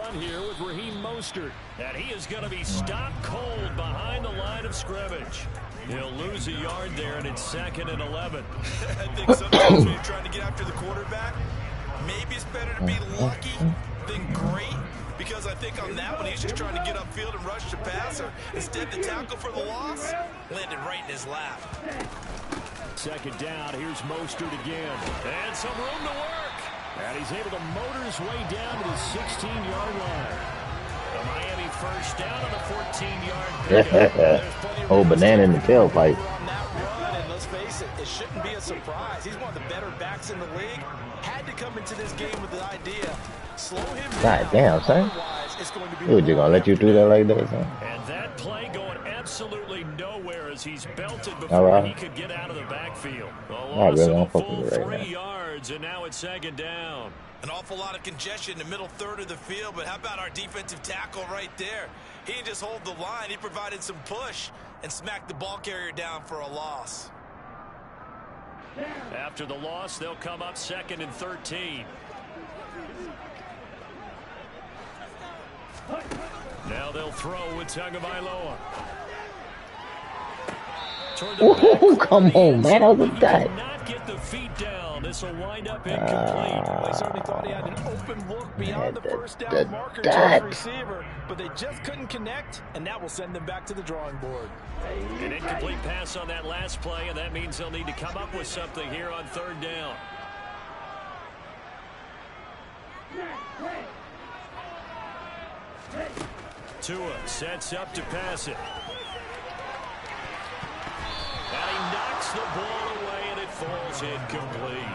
run here with Raheem Mostert. And he is going to be stopped cold behind the line of scrimmage. He'll lose a yard there, and it's 2nd and 11. I think sometimes when you're trying to get after the quarterback, maybe it's better to be lucky than great. Because I think on that one, he's just trying to get upfield and rush the passer. Instead, the tackle for the loss landed right in his lap. 2nd down, here's Mostert again. And some room to work. And he's able to motor his way down to the 16-yard line. The Miami first down on the 14-yard pickup. Oh, banana in the tailpipe. And let's face it, it shouldn't be a surprise. He's one of the better backs in the league. Had to come into this game with the idea. Slow him down. God damn, son. Dude, you gonna let you do that like that, son? And that play going absolutely nowhere as he's belted before he could get out of the backfield. A loss of a full 3 yards, and now it's 2nd down. An awful lot of congestion in the middle third of the field, but how about our defensive tackle right there? He didn't just hold the line. He provided some push and smacked the ball carrier down for a loss. After the loss, they'll come up 2nd and 13. Now they'll throw with Tagovailoa. Oh, come on, man. That was a dud. Not get the feet down. This will wind up incomplete. They certainly thought he had an open look beyond the first down marker to the receiver, but they just couldn't connect, and that will send them back to the drawing board. An incomplete pass on that last play, and that means they'll need to come up with something here on 3rd down. Tua sets up to pass it. And he knocks the ball away, and it falls incomplete.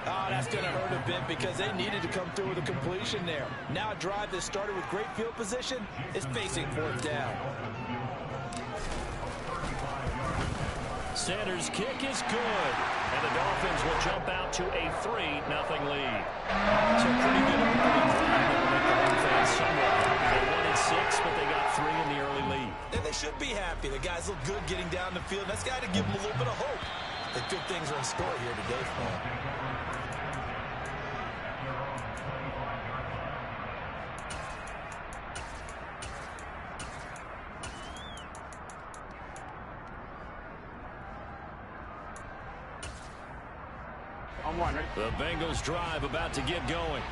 Oh, that's going to hurt a bit because they needed to come through with a completion there. Now a drive that started with great field position is facing 4th down. Sanders' kick is good, and the Dolphins will jump out to a 3-0 lead. So pretty good opening drive. That'll make the home fans somewhat happy. They won at 6, but they got 3 in the early lead. And they should be happy. The guys look good getting down the field. That's got to give them a little bit of hope that good things are in store here today for them. The Bengals drive about to get going.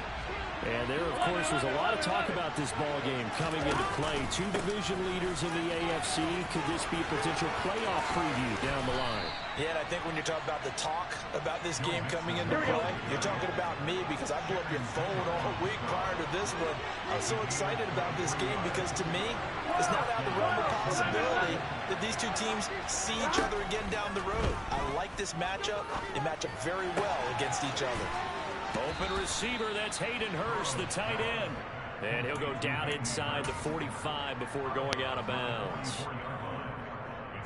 And there, of course, was a lot of talk about this ball game coming into play. 2 division leaders in the AFC. Could this be a potential playoff preview down the line? Yeah, and I think when you're talking about the talk about this game coming into play, you're talking about me because I blew up your phone all week prior to this one. I was so excited about this game because to me, it's not out of the realm of possibility that these two teams see each other again down the road. I like this matchup. They match up very well against each other. Open receiver, that's Hayden Hurst, the tight end. And he'll go down inside the 45 before going out of bounds.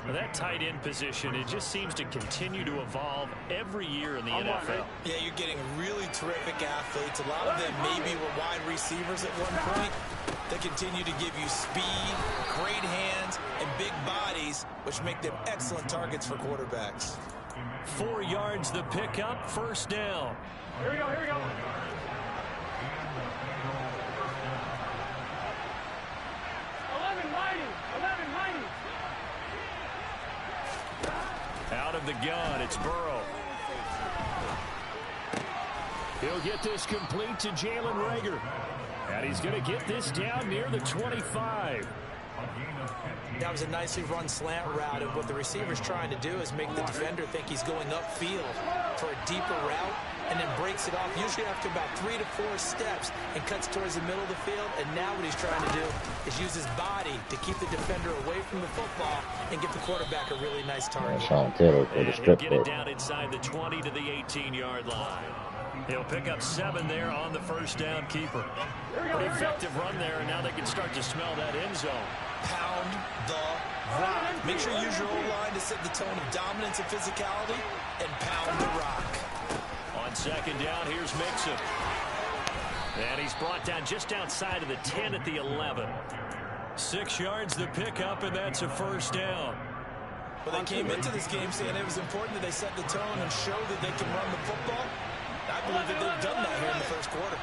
Now that tight end position, it just seems to continue to evolve every year in the NFL. Yeah, you're getting really terrific athletes. A lot of them maybe were wide receivers at one point. They continue to give you speed, great hands, and big bodies, which make them excellent targets for quarterbacks. 4 yards the pickup, 1st down. Here we go, here we go. 11-90. Out of the gun, it's Burrow. He'll get this complete to Jalen Reagor. And he's going to get this down near the 25. That was a nicely run slant route, and what the receiver's trying to do is make the defender think he's going upfield for a deeper route, and then breaks it off, usually after about 3 to 4 steps, and cuts towards the middle of the field. And now what he's trying to do is use his body to keep the defender away from the football and give the quarterback a really nice target. Sean Taylor for the strip get it down inside the 20 to the 18-yard line. He'll pick up 7 there on the 1st down keeper. Pretty effective run there, and now they can start to smell that end zone. Pound the rock. Make sure you use your O-line to set the tone of dominance and physicality, and pound the rock. On 2nd down, here's Mixon. And he's brought down just outside of the 10 at the 11. 6 yards the pickup, and that's a 1st down. Well, they came into this game saying it was important that they set the tone and show that they can run the football. I believe that they've done that here in the 1st quarter.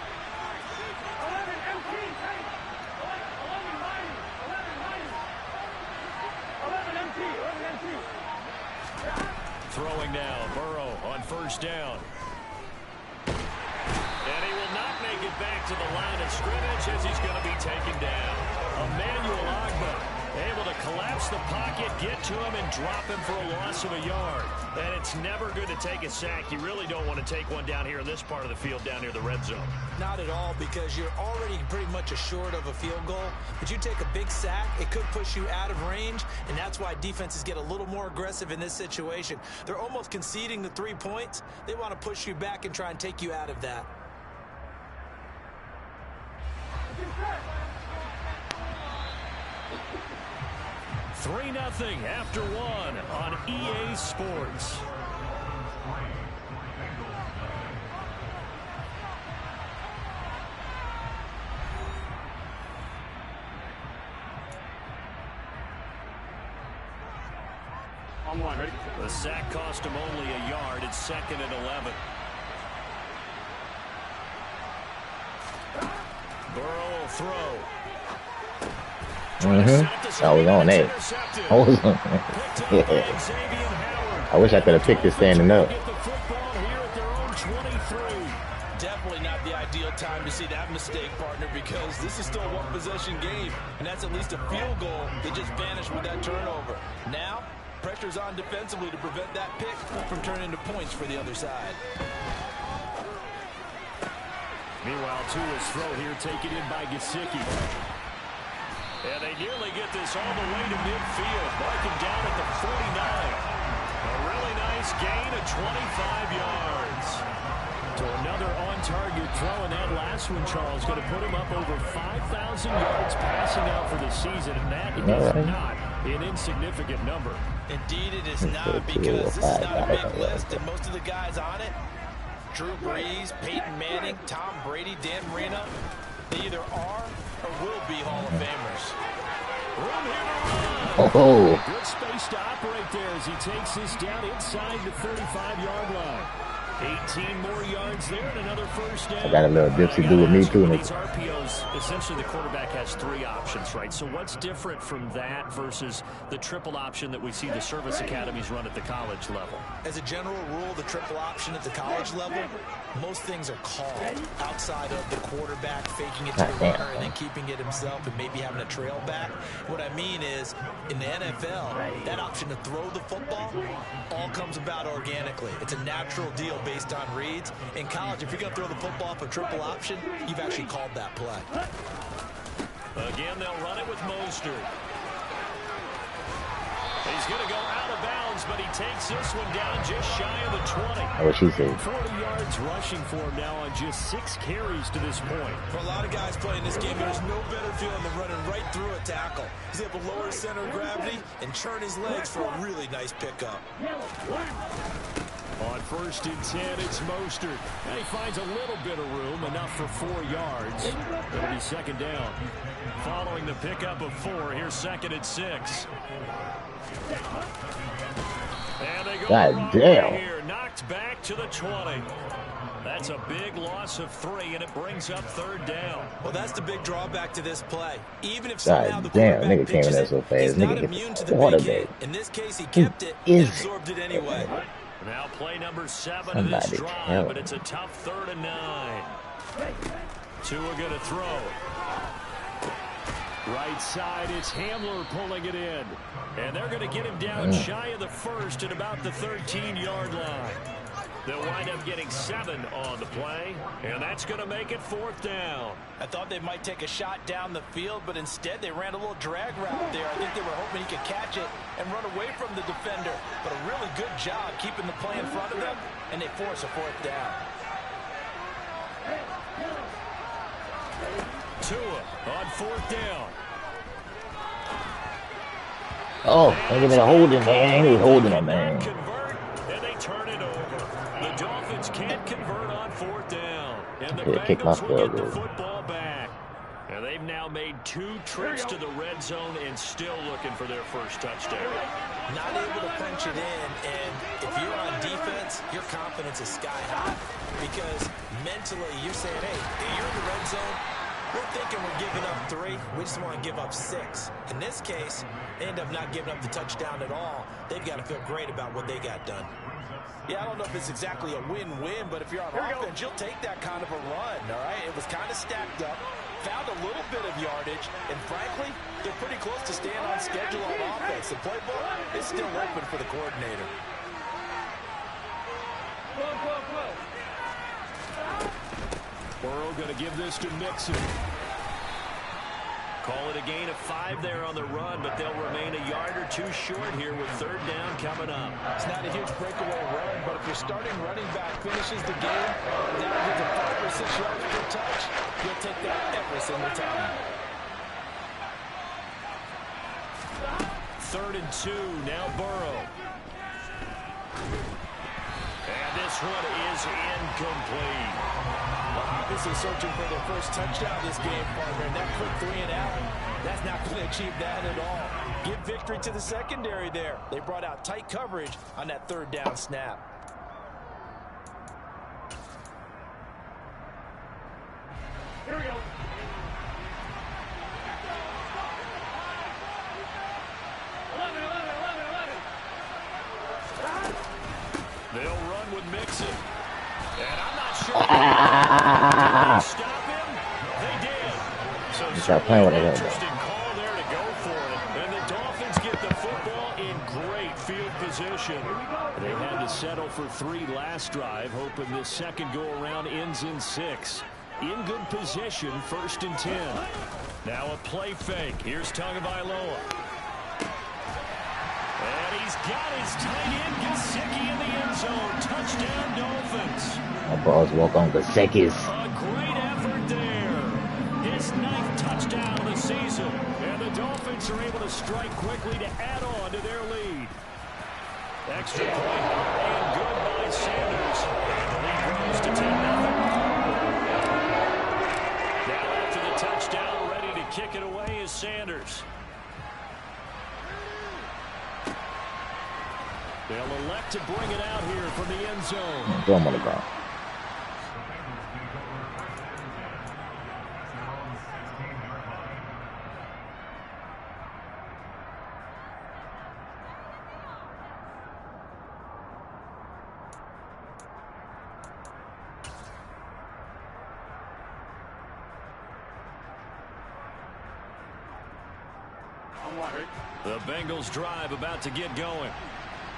Throwing now, Burrow on first down. And he will not make it back to the line of scrimmage as he's going to be taken down. Emmanuel Ogbah able to collapse the pocket, get to him, and drop him for a loss of a yard. And it's never good to take a sack. You really don't want to take one down here in this part of the field, down near the red zone. Not at all, because you're already pretty much assured of a field goal. But you take a big sack, it could push you out of range, and that's why defenses get a little more aggressive in this situation. They're almost conceding the 3 points. They want to push you back and try and take you out of that. $3-0 after one on EA Sports. The sack cost him only a yard. It's 2nd and 11. Burrow will throw. I was on that. I was on that. Yeah. I wish I could have picked it standing up. Definitely not the ideal time to see that mistake, partner, because this is still a one-possession game, and that's at least a field goal that just vanished with that turnover. Now, pressure's on defensively to prevent that pick from turning into points for the other side. Meanwhile, Tua's throw here taken in by Gesicki. And they nearly get this all the way to midfield. Marking down at the 49. A really nice gain of 25 yards. So another on-target throw, and that last one, Charles, going to put him up over 5,000 yards passing out for the season, and that is not an insignificant number. Indeed it is not, because this is not a big list, and most of the guys on it, Drew Brees, Peyton Manning, Tom Brady, Dan Marino, they either are or will be Hall of Famers. Room here to run. Good space to operate there as he takes this down inside the 35-yard line. 18 more yards there and another first down. I got a little dipsy do with me too. These RPOs, essentially the quarterback has 3 options, right? So what's different from that versus the triple option that we see the service academies run at the college level? As a general rule, the triple option at the college level, most things are called outside of the quarterback faking it to the runner and then keeping it himself and maybe having a trail back. What I mean is, in the NFL, that option to throw the football all comes about organically. It's a natural deal based on reads. In college, if you're going to throw the football off a triple option, you've actually called that play. Again, they'll run it with Mostert. He's going to go out of bounds, but he takes this one down just shy of the 20. What she said. 40 yards rushing for him now on just 6 carries to this point. For a lot of guys playing this game, there's no better feeling than running right through a tackle. He's able to lower his center of gravity and churn his legs for a really nice pickup. On 1st and 10, it's Mostert. And he finds a little bit of room, enough for 4 yards. It'll be 2nd down. Following the pickup of 4, here's 2nd and 6. And they go God damn. here, knocked back to the 20. That's a big loss of 3, and it brings up 3rd down. Well, that's the big drawback to this play. Even if God somehow the damn, quarterback nigga came in pitches there it, so fast. he's not Nigga immune hit to the the big quarterback. hit. In this case, he kept it and absorbed it anyway. Now play number 7 of this Somebody drive, but it's a tough 3rd and 9. Tua going to throw. Right side, it's Hamler pulling it in. And they're going to get him down shy of the 1st at about the 13-yard line. They'll wind up getting 7 on the play, and that's going to make it 4th down. I thought they might take a shot down the field, but instead they ran a little drag route there. I think they were hoping he could catch it and run away from the defender. But a really good job keeping the play in front of them, and they force a 4th down. Tua on 4th down. Oh, ain't even a holding, man. Ain't holding that, man. Convert, and they turn it over. The Dolphins can't convert on 4th down. And the Kick my Bengals will get the field goal. football back. And they've now made 2 trips to the red zone and still looking for their first touchdown. Not able to punch it in, and if you're on defense, your confidence is sky high. Because mentally, you're saying, hey, you're in the red zone, We're thinking we're giving up 3. We just want to give up 6. In this case, they end up not giving up the touchdown at all. They've got to feel great about what they got done. Yeah, I don't know if it's exactly a win-win, but if you're on offense, you'll take that kind of a run, all right? It was kind of stacked up, found a little bit of yardage, and frankly, they're pretty close to staying on schedule on offense. The playbook is still open for the coordinator. Burrow going to give this to Mixon. Call it a gain of 5 there on the run, but they'll remain a yard or 2 short here with 3rd down coming up. It's not a huge breakaway run, but if your starting running back finishes the game down to 5 or 6 yards per touch, you'll take that every single time. 3rd and 2, now Burrow. And this one is incomplete. Obviously searching for their first touchdown this game, partner. And that quick 3 and out, that's not going to achieve that at all. Give victory to the secondary there. They brought out tight coverage on that 3rd down snap. Here we go. They'll run with Mixon. And I'm not sure. Did they stop him? They did. So Start playing with it. interesting call there to go for it. And the Dolphins get the football in great field position. They had to settle for 3 last drive, hoping this second go-around ends in 6. In good position, 1st and 10. Now a play fake. Here's Tagovailoa. And he's got his tight end, Gesicki, in the end zone. Touchdown, Dolphins. My balls walk on Gesicki's. A great effort there. His 9th touchdown of the season. And the Dolphins are able to strike quickly to add on to their lead. Extra point and good by Sanders. And the lead grows to 10-0. Now after the touchdown, ready to kick it away is Sanders. They'll elect to bring it out here from the end zone. Throw him on the ground. The Bengals drive about to get going.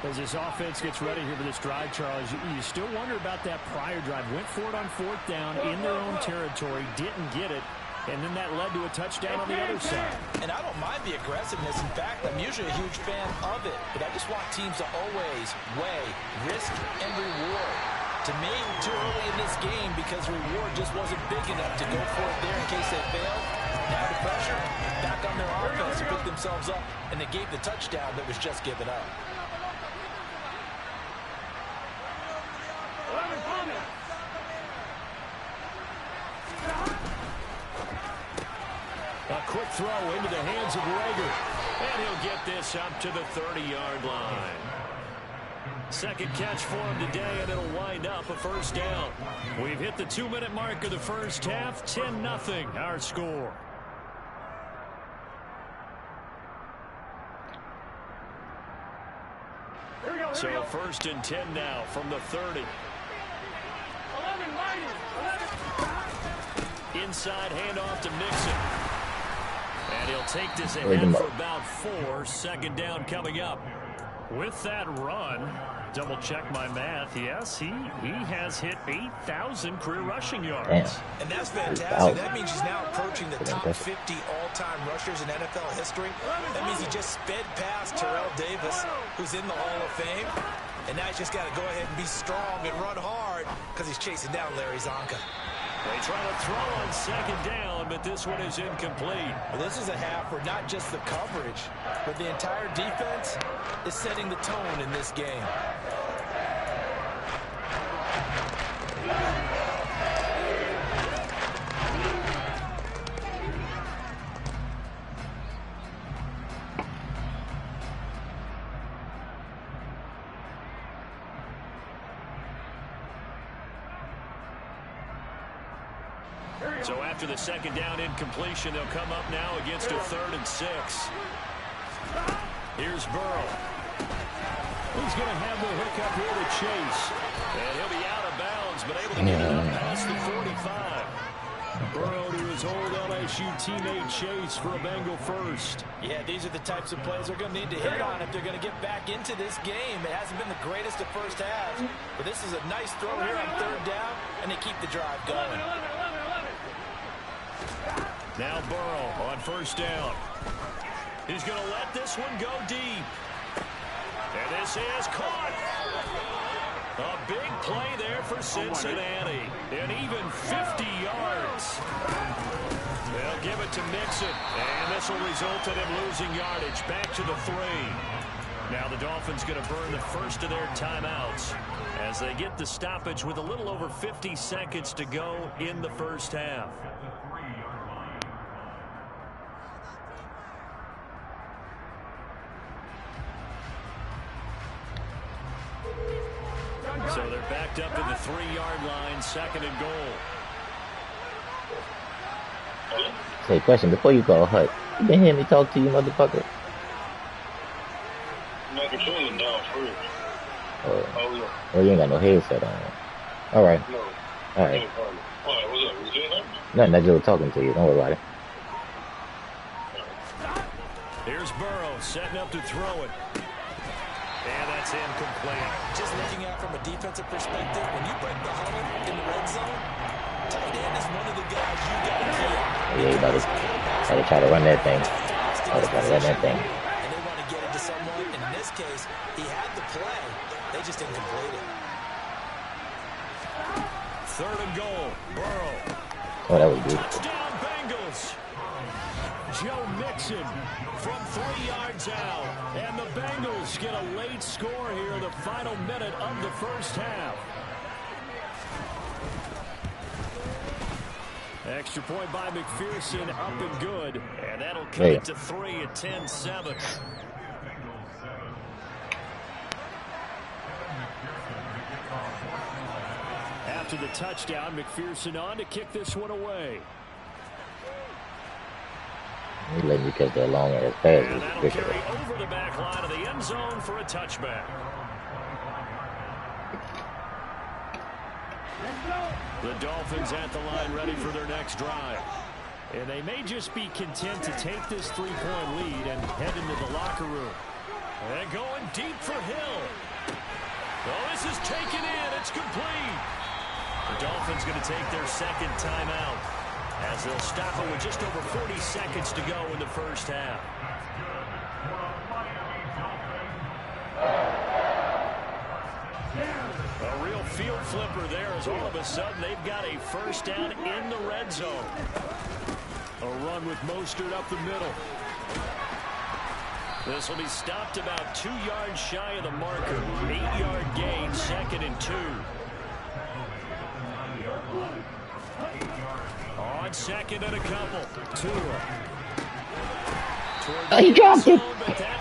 As this offense gets ready here for this drive, Charles, you still wonder about that prior drive. Went for it on 4th down in their own territory, didn't get it, and then that led to a touchdown on the other side. And I don't mind the aggressiveness. In fact, I'm usually a huge fan of it. But I just want teams to always weigh risk and reward. To me, too early in this game because reward just wasn't big enough to go for it there in case they failed. Now the pressure back on their offense to pick themselves up, and they gave the touchdown that was just given up. A quick throw into the hands of Rager. And he'll get this up to the 30-yard line. Second catch for him today, and it'll wind up a 1st down. We've hit the 2-minute mark of the first half. 10-0 our score. So 1st and 10 now from the 30. Inside handoff to Mixon. And he'll take this ahead for about 4. 2nd down coming up. With that run, double check my math. Yes, he has hit 8,000 career rushing yards. Damn. And that's fantastic. That means he's now approaching the top 50 all-time rushers in NFL history. That means he just sped past Terrell Davis, who's in the Hall of Fame. And now he's just got to go ahead and be strong and run hard because he's chasing down Larry Zonka. They try to throw on 2nd down, but this one is incomplete. Well, this is a half where not just the coverage, but the entire defense is setting the tone in this game. So after the second down incompletion, they'll come up now against a 3rd and 6. Here's Burrow. He's going to have the hookup here to Chase. And he'll be out of bounds, but able to get it up past the 45. Burrow to his old LSU teammate Chase for a Bengal first. Yeah, these are the types of plays they're going to need to hit on if they're going to get back into this game. It hasn't been the greatest of first halves, but this is a nice throw here on 3rd down, and they keep the drive going. Now Burrow on 1st down. He's going to let this one go deep. And this is caught. A big play there for Cincinnati. And even 50 yards. They'll give it to Mixon. And this will result in him losing yardage. Back to the 3. Now the Dolphins going to burn the first of their timeouts as they get the stoppage with a little over 50 seconds to go in the first half. So they're backed up to the 3-yard line, 2nd and goal. Say, question before you call Hut. You been hearing me talk to you, motherfucker? My controlling down first. Oh, you ain't got no headset on. All right. No. All right. Why? What's up? You saying something? Nothing. I just talking to you. Don't worry about it. Here's Burrow setting up to throw it. And that's incomplete. Just looking at from a defensive perspective, when you break the huddle in the red zone, tight end is one of the guys you got to kill. Yeah, you about to try to run that thing. And they want to get it to someone. And in this case, he had the play. They just didn't complete it. 3rd and goal. Burrow. Oh, that was good. Touchdown Bengals. Joe Mixon from 3 yards out. And the Bengals get a late score here in the final minute of the first half. Extra point by McPherson, up and good. And that'll cut it to 3 at 10-7. After the touchdown, McPherson on to kick this one away. He letting you catch that long ass pass. And that'll carry over the back line of the end zone for a touchback. The Dolphins at the line ready for their next drive. And they may just be content to take this 3-point lead and head into the locker room. And going deep for Hill. Oh, this is taken in. It's complete. The Dolphins going to take their 2nd timeout as they'll stop it with just over 40 seconds to go in the first half. A real field flipper there as all of a sudden they've got a 1st down in the red zone. A run with Mostert up the middle. This will be stopped about 2 yards shy of the marker. 8-yard gain, 2nd and 2. On 2nd and a couple. Tua. Oh, he dropped it.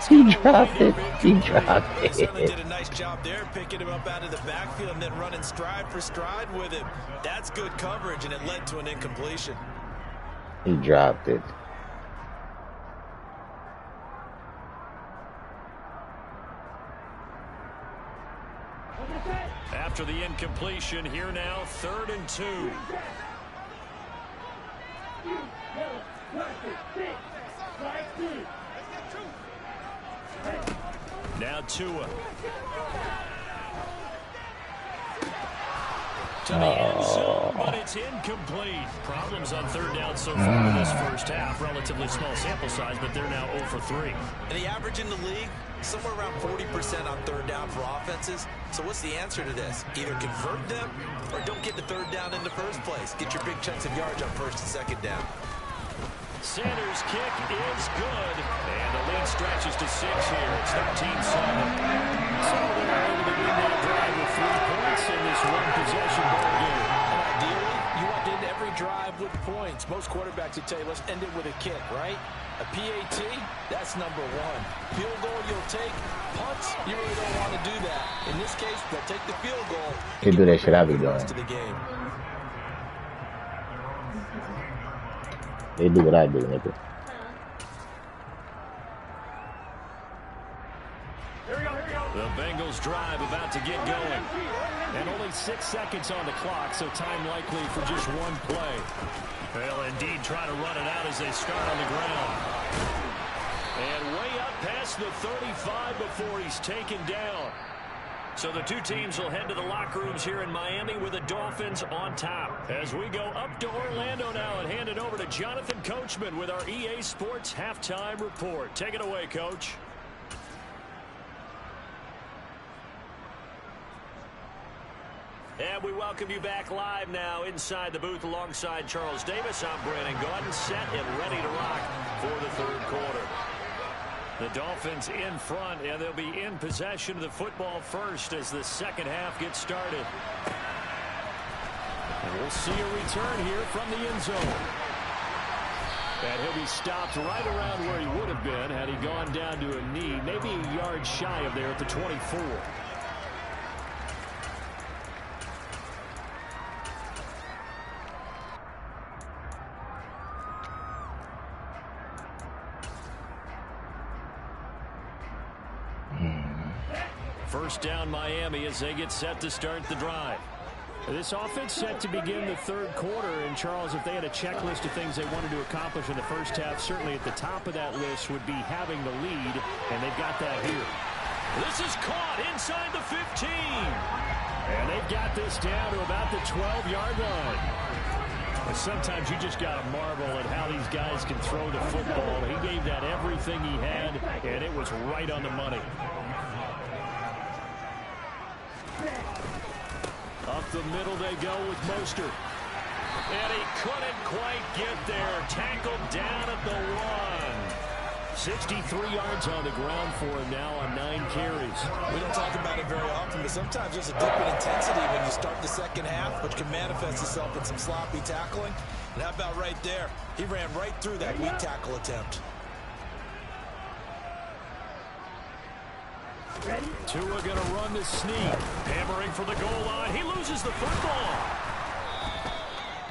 He dropped it. He dropped it. They did a nice job there, picking him up out of the backfield and then running stride for stride with him. That's good coverage, and it led to an incompletion. He dropped it. After the incompletion, here now, 3rd and 2. Now Tua. To the end zone, but it's incomplete. Problems on 3rd down so far in this first half. Relatively small sample size, but they're now 0 for 3. And the average in the league, somewhere around 40% on 3rd down for offenses. So what's the answer to this? Either convert them or don't get the 3rd down in the first place. Get your big chunks of yards on 1st and 2nd down. Sanders' kick is good. And the lead stretches to 6 here. It's 13-7. So they're able to win that drive with 3 points in this one-possession ball game. Ideally, you want to end every drive with points. Most quarterbacks would tell you, let's end it with a kick, right? A PAT, that's number 1. Field goal, you'll take. Punts, you really don't want to do that. In this case, they'll take the field goal. They do that shit I be doing. To the game. They do what I do, nigga. The Bengals drive about to get going. And only 6 seconds on the clock, so time likely for just one play. They'll indeed try to run it out as they start on the ground. And way up past the 35 before he's taken down. So the two teams will head to the locker rooms here in Miami with the Dolphins on top. As we go up to Orlando now and hand it over to Jonathan Coachman with our EA Sports Halftime Report. Take it away, Coach. And we welcome you back live now inside the booth alongside Charles Davis. I'm Brandon Gaudin, set and ready to rock for the third quarter. The Dolphins in front, and they'll be in possession of the football first as the second half gets started. And we'll see a return here from the end zone. And he'll be stopped right around where he would have been had he gone down to a knee, maybe a yard shy of there at the 24. First down Miami as they get set to start the drive. This offense set to begin the third quarter. And, Charles, if they had a checklist of things they wanted to accomplish in the first half, certainly at the top of that list would be having the lead, and they've got that here. This is caught inside the 15. And they've got this down to about the 12-yard line. But sometimes you just got to marvel at how these guys can throw the football. He gave that everything he had, and it was right on the money. Up the middle they go with Mostert. And he couldn't quite get there. Tackled down at the 1. 63 yards on the ground for him now on 9 carries. We don't talk about it very often, but sometimes there's a dip in intensity when you start the second half, which can manifest itself in some sloppy tackling. And how about right there? He ran right through that weak tackle attempt. Tua going to run the sneak. Hammering for the goal line. He loses the football.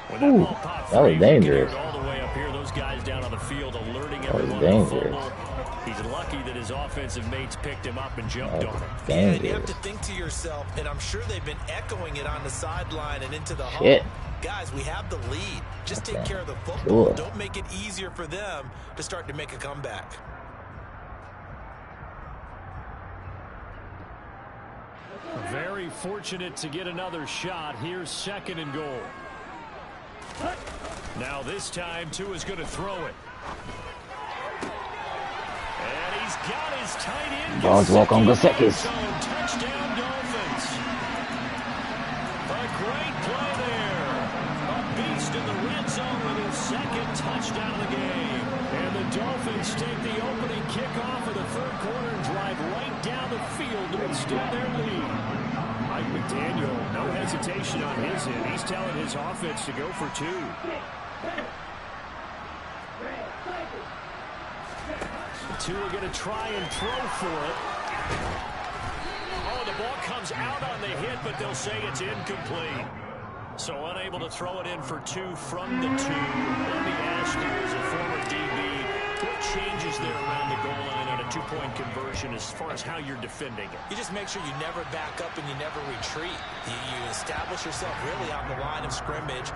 When that ball popped that was dangerous. All the way up here, those guys down on the field alerting everyone to the fumble. He's lucky that his offensive mates picked him up and jumped on him. And you have to think to yourself, and I'm sure they've been echoing it on the sideline and into the huddle. Shit. Guys, we have the lead. Just take care of the football. Cool. Don't make it easier for them to start to make a comeback. Very fortunate to get another shot. Here's second and goal. Now this time, Tua's going to throw it. And he's got his tight end. Dogs walk on Gesicki. Touchdown Dolphins. A great play there. A beast in the red zone with his second touchdown of the game. And the Dolphins take the opening kickoff of the third quarter and drive right down the field to extend their lead. Mike McDaniel, no hesitation on his end. He's telling his offense to go for 2. Tua going to try and throw for it. Oh, the ball comes out on the hit, but they'll say it's incomplete. So unable to throw it in for 2 from the 2. Let me ask you, as a former DB, what changes there around the goal line on a 2-point conversion as far as how you're defending it? You just make sure you never back up and you never retreat. You establish yourself really on the line of scrimmage.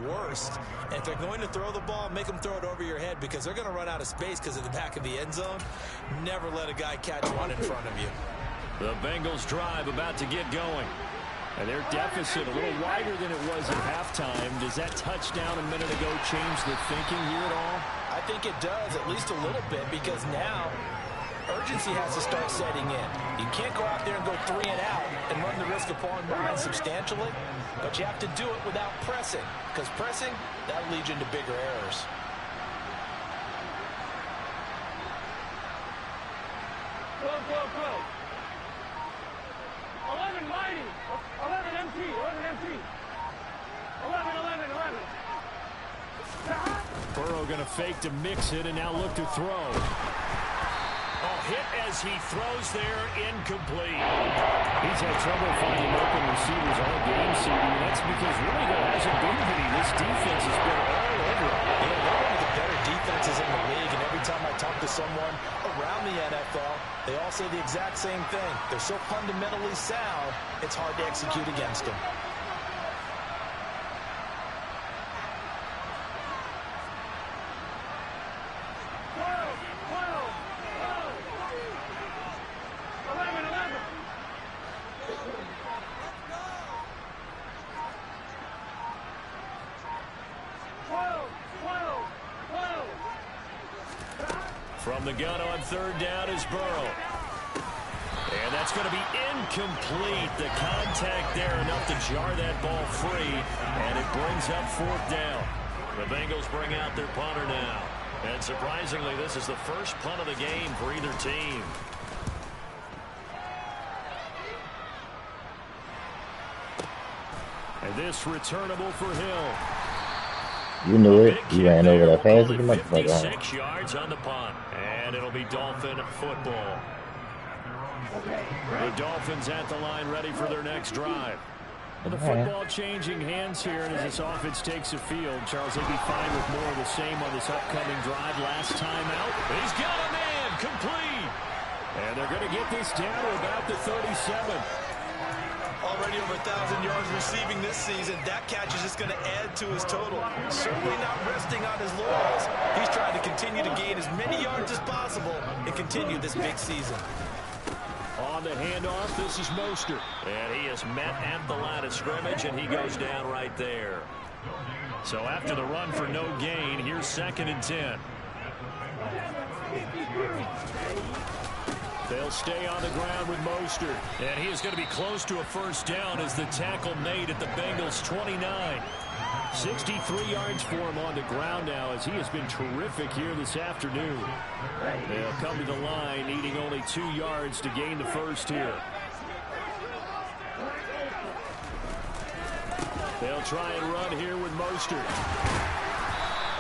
worst. And if they're going to throw the ball, make them throw it over your head because they're going to run out of space because of the back of the end zone. Never let a guy catch one in front of you. The Bengals drive about to get going. And their deficit a little wider than it was at halftime. Does that touchdown a minute ago change the thinking here at all? I think it does, at least a little bit, because now urgency has to start setting in. You can't go out there and go 3 and out and run the risk of falling behind substantially, but you have to do it without pressing, because pressing, that leads you into bigger errors. Go, go, go. 11 mighty. 11 MT. 11 MT. 11, 11, 11. Burrow going to fake to mix it and now look to throw. Oh, hit as he throws there, incomplete. He's had trouble finding open receivers all game, CD, and that's because really there hasn't been any. This defense has been all over it. Yeah, they're one of the better defenses in the league, and every time I talk to someone around the NFL, they all say the exact same thing. They're so fundamentally sound, it's hard to execute against them. From the gun on third down is Burrow. And that's going to be incomplete. The contact there enough to jar that ball free. And it brings up fourth down. The Bengals bring out their punter now. And surprisingly, this is the first punt of the game for either team. And this returnable for Hill. You knew it. You ran over that pass. 56 yards on the punt. And it'll be Dolphin football. The Dolphins at the line ready for their next drive. Well, the football changing hands here, and as this offense takes the field, Charles, they'll be fine with more of the same on this upcoming drive. Last time out, he's got a man, complete. And they're going to get this down to about the 37. Already over 1,000 yards receiving this season. That catch is just going to add to his total. Certainly not resting on his laurels. He's trying to continue to gain as many yards as possible and continue this big season. On the handoff, this is Mostert. And he is met at the line of scrimmage, and he goes down right there. So after the run for no gain, here's 2nd and 10. They'll stay on the ground with Mostert. And he is going to be close to a first down as the tackle made at the Bengals' 29. 63 yards for him on the ground now as he has been terrific here this afternoon. They'll come to the line needing only 2 yards to gain the first here. They'll try and run here with Mostert.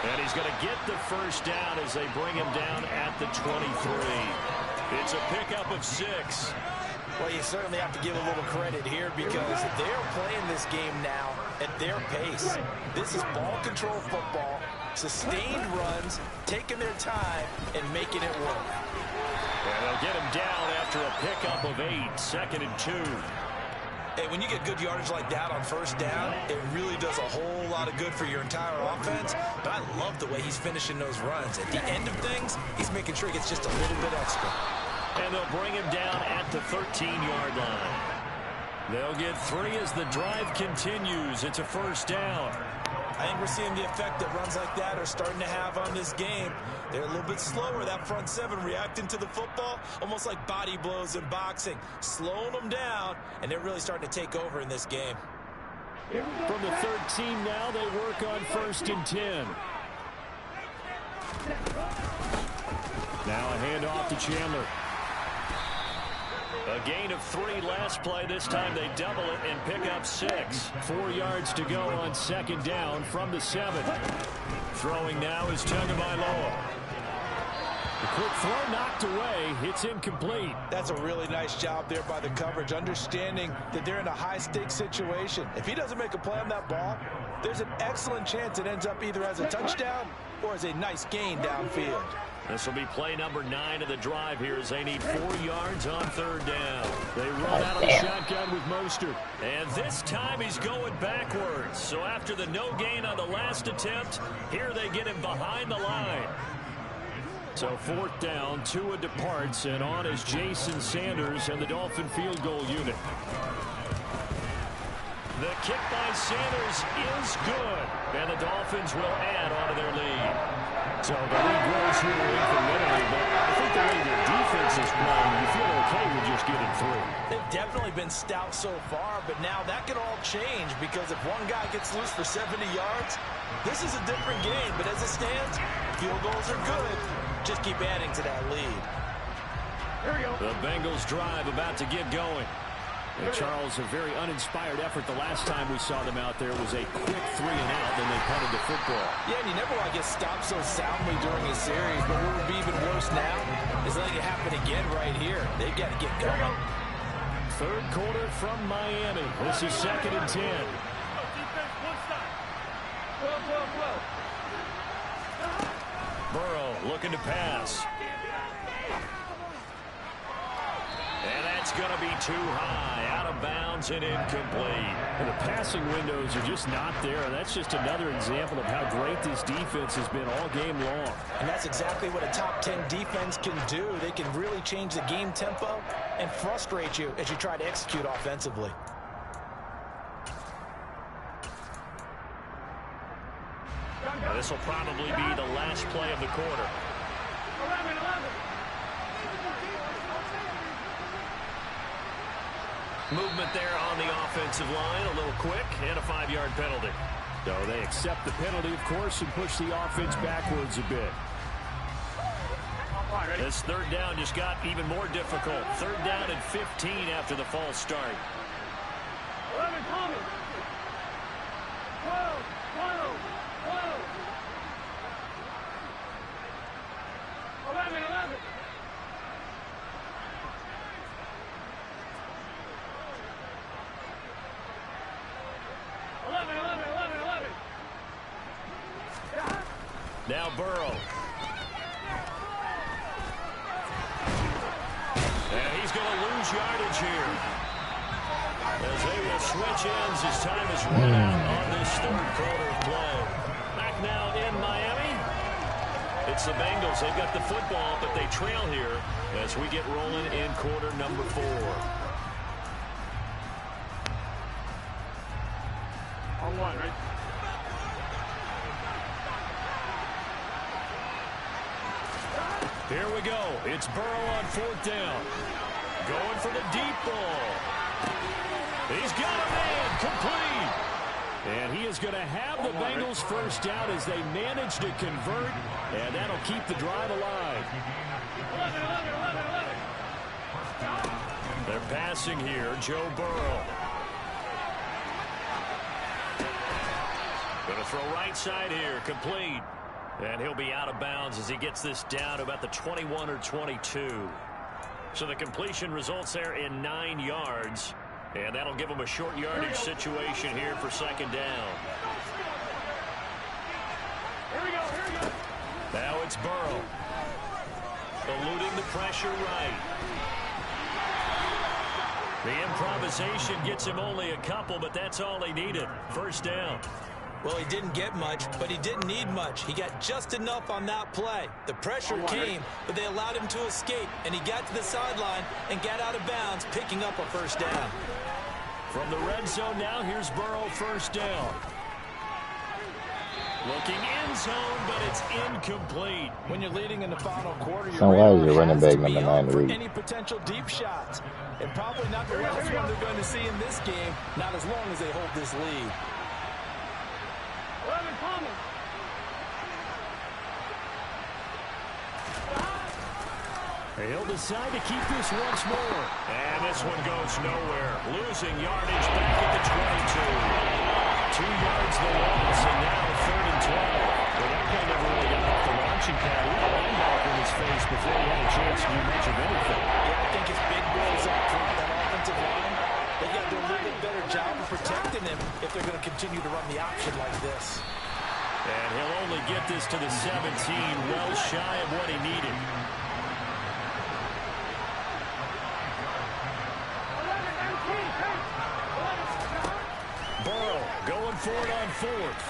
And he's going to get the first down as they bring him down at the 23. It's a pickup of 6. Well, you certainly have to give a little credit here because they're playing this game now at their pace. This is ball control football, sustained runs, taking their time, and making it work. And they'll get him down after a pickup of 8, 2nd and 2. Hey, when you get good yardage like that on first down, it really does a whole lot of good for your entire offense. But I love the way he's finishing those runs. At the end of things, he's making sure he gets just a little bit extra. And they'll bring him down at the 13-yard line. They'll get 3 as the drive continues. It's a first down. I think we're seeing the effect that runs like that are starting to have on this game. They're a little bit slower, that front 7 reacting to the football, almost like body blows in boxing, slowing them down, and they're really starting to take over in this game. From the 13 now, they work on 1st and 10. Now a handoff to Chandler. A gain of 3 last play. This time they double it and pick up 6. 4 yards to go on 2nd down from the 7. Throwing now is Tagovailoa. The quick throw knocked away. It's incomplete. That's a really nice job there by the coverage, understanding that they're in a high-stakes situation. If he doesn't make a play on that ball, there's an excellent chance it ends up either as a touchdown or as a nice gain downfield. This will be play number 9 of the drive here as they need 4 yards on 3rd down. They run out of the shotgun with Mostert. And this time he's going backwards. So after the no gain on the last attempt, here they get him behind the line. So 4th down, Tua departs, and on is Jason Sanders and the Dolphin field goal unit. The kick by Sanders is good, and the Dolphins will add on to their lead. So the lead grows here incrementally, but I think the way their defense is playing, you feel okay with just getting through. They've definitely been stout so far, but now that could all change because if one guy gets loose for 70 yards, this is a different game. But as it stands, field goals are good. Just keep adding to that lead. Here we go. The Bengals drive about to get going. And Charles, a very uninspired effort the last time we saw them out there was a quick 3-and-out, then they punted the football. Yeah, and you never want to get stopped so soundly during a series, but what would be even worse now is letting it happen again right here. They've got to get going. 3rd quarter from Miami. This is 2nd and 10. Defense, one side. 12. Burrow looking to pass. And that's going to be too high, out of bounds and incomplete. And the passing windows are just not there. That's just another example of how great this defense has been all game long. And that's exactly what a top 10 defense can do. They can really change the game tempo and frustrate you as you try to execute offensively. Now, this will probably be the last play of the quarter. 11. Movement there on the offensive line, a little quick, and a 5-yard penalty. So they accept the penalty, of course, and push the offense backwards a bit. This 3rd down just got even more difficult. 3rd down and 15 after the false start. 11, Tommy. 12. 11. 11. Now Burrow. And he's going to lose yardage here. As they will switch ends as time is run out on this 3rd quarter of play. Back now in Miami. It's the Bengals. They've got the football, but they trail here as we get rolling in quarter number 4. On 1, right? Here we go. It's Burrow on 4th down. Going for the deep ball. He's got a man complete. And he is going to have the Bengals 1st down as they manage to convert, and that'll keep the drive alive. 11. They're passing here. Joe Burrow. Going to throw right side here. Complete. And he'll be out of bounds as he gets this down to about the 21 or 22. So the completion results there in 9 yards. And that'll give him a short yardage situation here for 2nd down. Here we go. Now it's Burrow. Eluding the pressure right. The improvisation gets him only a couple, but that's all he needed. 1st down. Well, he didn't get much, but he didn't need much. He got just enough on that play. The pressure came, but they allowed him to escape, and he got to the sideline and got out of bounds, picking up a 1st down. From the red zone now, here's Burrow 1st down. Looking end zone, but it's incomplete. When you're leading in the final quarter, So why is your running back has to be number 9 up for Reed? any potential deep shots. And probably not the last one they're going to see in this game, not as long as they hold this lead. 11, Tommy. He'll decide to keep this once more. And this one goes nowhere. Losing yardage back at the 22. 2 yards the loss, and now 3rd and 12. Well, that play never really got off the launching pad. He had a linebacker in his face before he had a chance to do much of anything. Yeah, I think his big boys up front, that offensive line, they got to do a little bit better job of protecting him if they're going to continue to run the option like this. And he'll only get this to the 17, well shy of what he needed. Burrow going for it on 4th.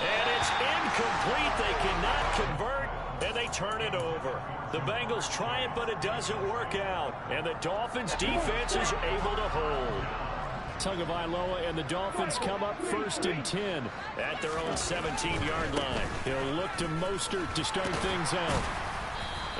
And it's incomplete. They cannot convert, and they turn it over. The Bengals try it, but it doesn't work out. And the Dolphins' defense is able to hold. Tagovailoa and the Dolphins come up 1st and 10 at their own 17-yard line. He'll look to Mostert to start things out.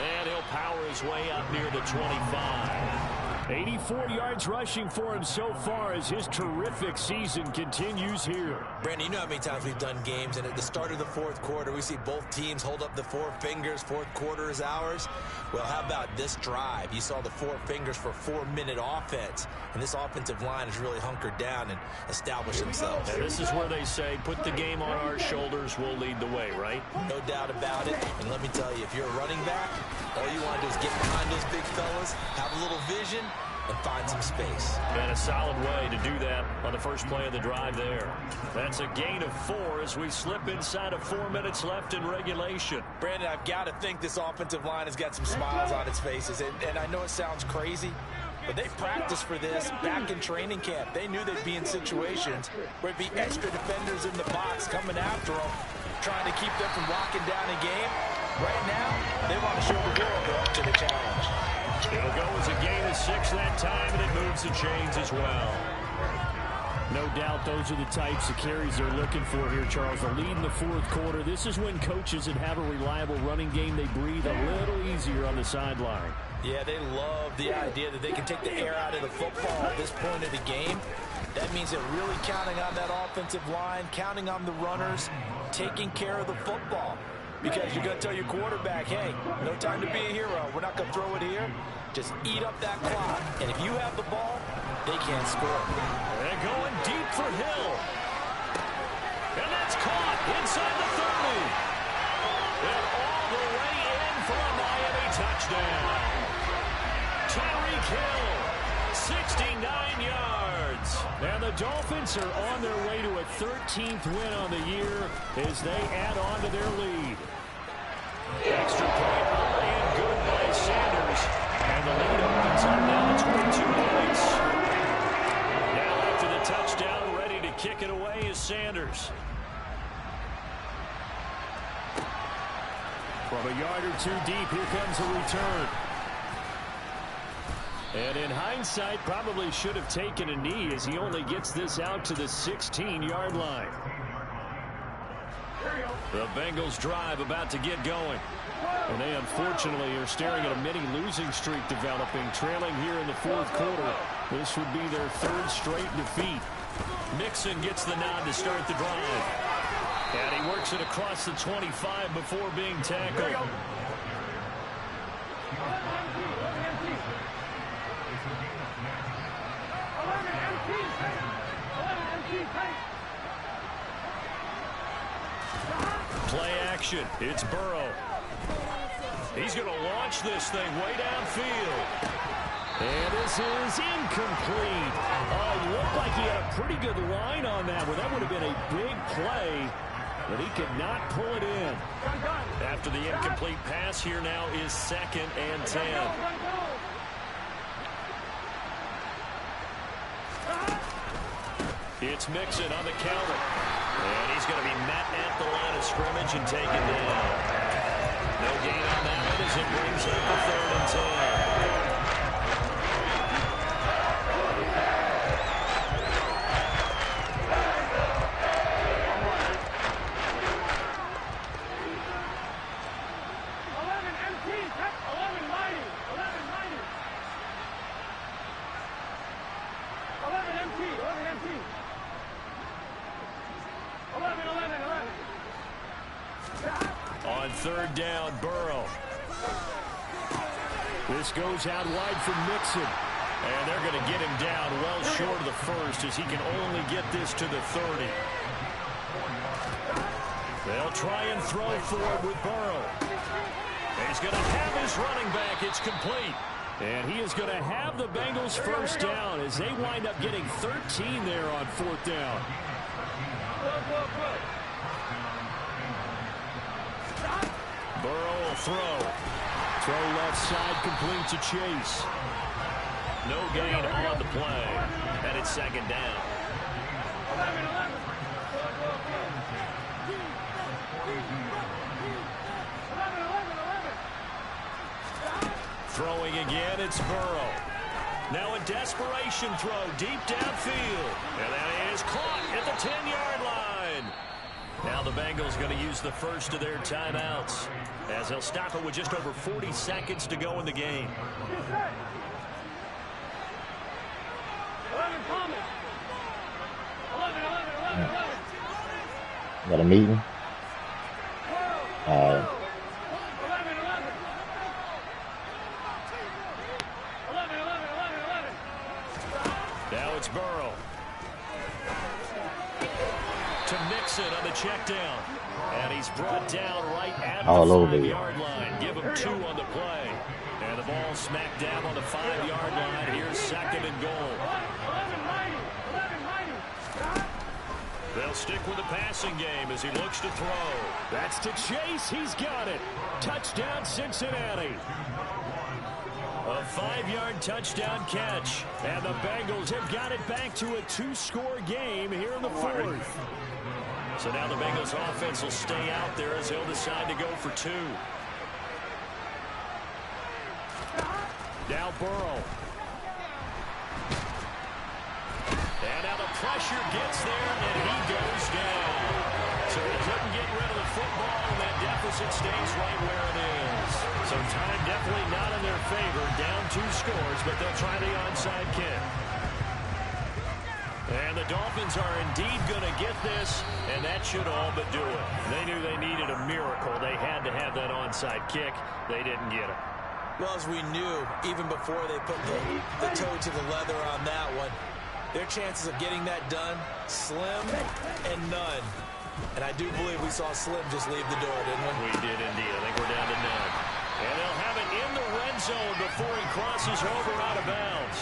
And he'll power his way up near the 25. 84 yards rushing for him so far as his terrific season continues here. Brandon, you know how many times we've done games, and at the start of the 4th quarter, we see both teams hold up the 4 fingers, 4th quarter is ours. Well, how about this drive? You saw the 4 fingers for 4-minute offense, and this offensive line has really hunkered down and established themselves. And this is where they say, put the game on our shoulders, we'll lead the way, right? No doubt about it, and let me tell you, if you're a running back, all you want to do is get behind those big fellas, have a little vision, and find some space. And a solid way to do that on the first play of the drive there. That's a gain of 4 as we slip inside of 4 minutes left in regulation. Brandon, I've got to think this offensive line has got some smiles on its faces. And I know it sounds crazy, but they practiced for this back in training camp. They knew they'd be in situations where it'd be extra defenders in the box coming after them, trying to keep them from locking down a game. Right now, they want to show the world they're up to the challenge. It'll go as a gain of 6 that time, and it moves the chains as well. No doubt those are the types of carries they're looking for here, Charles. The lead in the 4th quarter. This is when coaches that have a reliable running game, they breathe a little easier on the sideline. Yeah, they love the idea that they can take the air out of the football at this point of the game. That means they're really counting on that offensive line, counting on the runners, taking care of the football. Because you're going to tell your quarterback, hey, no time to be a hero. We're not going to throw it here. Just eat up that clock. And if you have the ball, they can't score. They're going deep for Hill. And that's caught inside the 30. And all the way in for a Miami touchdown. Tyreek Hill, 69 yards. And the Dolphins are on their way to a 13th win on the year as they add on to their lead. Extra point early and good by Sanders. And the lead opens up now to 22 points. Now after the touchdown, ready to kick it away is Sanders. From a yard or 2 deep, here comes a return. And in hindsight, probably should have taken a knee as he only gets this out to the 16-yard line. The Bengals drive about to get going. And they unfortunately are staring at a mini losing streak developing, trailing here in the 4th quarter. This would be their 3rd straight defeat. Mixon gets the nod to start the drive. And he works it across the 25 before being tackled. Play action. It's Burrow. He's going to launch this thing way downfield. And this is incomplete. Oh, looked like he had a pretty good line on that one. That would have been a big play, but he could not pull it in. After the incomplete pass, here now is 2nd and 10. It's Mixon on the counter. And he's going to be met at the line of scrimmage and taken down. No gain on that one as it brings up a 3rd and 10. On 3rd down, Burrow. This goes out wide for Mixon. And they're going to get him down well short of the 1st as he can only get this to the 30. They'll try and throw forward with Burrow. And he's going to have his running back. It's complete. And he is going to have the Bengals 1st down as they wind up getting 13 there on 4th down. Burrow will throw. Throw left side, complete to Chase. No gain on the play. And it's second down. 11. Throwing again, it's Burrow. Now a desperation throw deep downfield. And that is caught at the 10-yard line. Now the Bengals going to use the first of their timeouts, as they'll stop it with just over 40 seconds to go in the game. 11 Thomas. 11. Got a meeting? 11. Now it's Burrow. To Mixon on the check down. And he's brought down right at the 5-yard line. Give him 2 on the play. And the ball smacked down on the 5-yard line. Here's second and goal. They'll stick with the passing game as he looks to throw. That's to Chase. He's got it. Touchdown, Cincinnati. A 5-yard touchdown catch. And the Bengals have got it back to a 2-score game here in the 4th. So now the Bengals offense will stay out there as they'll decide to go for 2. Now Burrow. And now the pressure gets there, and he goes down. So he couldn't get rid of the football, and that deficit stays right where it is. So time definitely not in their favor. Down 2 scores, but they'll try the onside kick. And the Dolphins are indeed going to get this, and that should all but do it. They knew they needed a miracle. They had to have that onside kick. They didn't get it. Well, as we knew, even before they put the toe to the leather on that one, their chances of getting that done, slim and none. And I do believe we saw Slim just leave the door, didn't we? We did indeed. I think we're down to none. And they'll have it in the red zone before he crosses over out of bounds.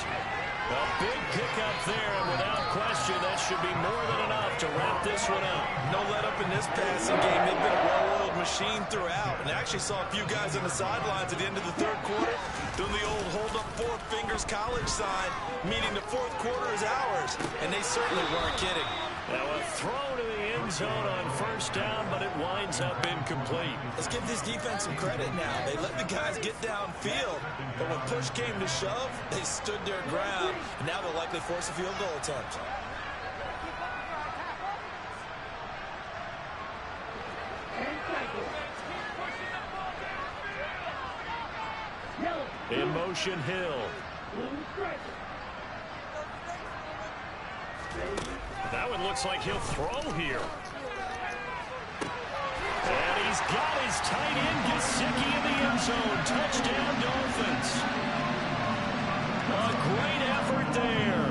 A big pickup there, and without question, that should be more than enough to wrap this one up. No let up in this passing game. They've been a well-oiled machine throughout. And I actually saw a few guys on the sidelines at the end of the 3rd quarter doing the old hold up 4 fingers college sign, meaning the 4th quarter is ours. And they certainly weren't kidding. Now a throw to the end zone on 1st down, but it winds up incomplete. Let's give this defense some credit now. They let the guys get downfield, but when push came to shove, they stood their ground, and now they'll likely force a field goal attempt. In motion, Hill. That one looks like he'll throw here. And he's got his tight end, Gesicki, in the end zone. Touchdown, Dolphins. A great effort there.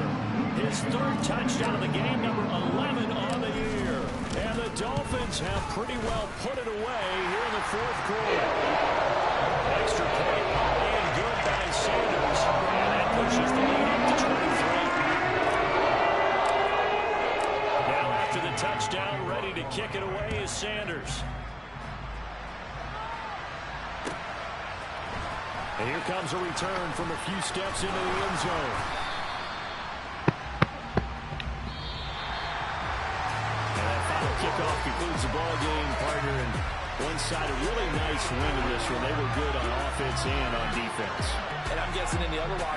His 3rd touchdown of the game, number 11 on the year. And the Dolphins have pretty well put it away here in the 4th quarter. Extra point, and good by Sanders. And that pushes the lead up to 23. Now after the touchdown, ready to kick it away is Sanders. And here comes a return from a few steps into the end zone. And that final kickoff concludes the ball game, partner. And one side, a really nice win in this one. They were good on offense and on defense. And I'm guessing in the other locker